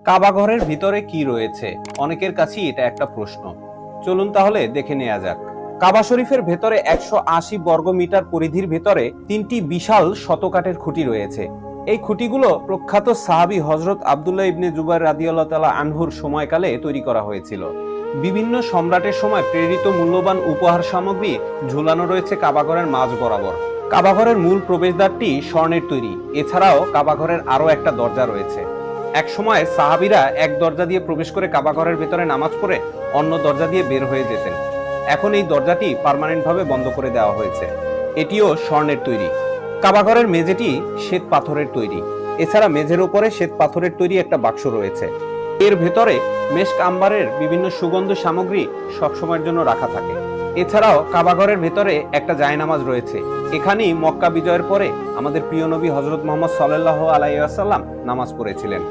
কাবা ঘরের ভিতরে কি রয়েছে? অনেকের কাছেই এটা একটা প্রশ্ন। চলুন তাহলে দেখে নেওয়া যাক। কাবা শরীফের ভেতরে 180 বর্গ মিটার পরিধির ভেতরে 3টি বিশাল শতকাঠের খুঁটি রয়েছে। এই খুঁটিগুলো প্রখ্যাত সাহাবী হযরত আব্দুল্লাহ ইবনে জুবাইর রাদিয়াল্লাহু তাআলা আনহুর সময়কালে তৈরি করা হয়েছিল। বিভিন্ন সম্রাটের সময় প্রেরিত মূল্যবান উপহার সামগ্রী ঝুলানো রয়েছে কাবাঘরের মাঝ বরাবর। কাবাঘরের মূল প্রবেশদ্বারটি স্বর্ণের তৈরি। এছাড়াও কাবাঘরের আরো একটা দরজা রয়েছে। এক সময় সাহাবীরা এক দরজা দিয়ে প্রবেশ করে কাবাঘরের ভেতরে নামাজ পড়ে অন্য দরজা দিয়ে বের হয়ে যেতেন। এখন এই দরজাটি পার্মানেন্ট ভাবে বন্ধ করে দেওয়া হয়েছে। এটিও স্বর্ণের তৈরি। কাবাঘরের মেঝেটি শ্বেত পাথরের তৈরি। এছাড়া মেঝের উপরে শ্বেত পাথরের তৈরি একটা বাক্স রয়েছে। এর ভেতরে মেশক আম্বারের বিভিন্ন সুগন্ধ সামগ্রী সবসময়ের জন্য রাখা থাকে। এছাড়াও কাবাঘরের ভেতরে একটা জায়নামাজ রয়েছে। এখানেই মক্কা বিজয়ের পরে আমাদের প্রিয় নবী হযরত মুহাম্মদ সাল্লাল্লাহু আলাইহি ওয়াসাল্লাম নামাজ পড়েছিলেন।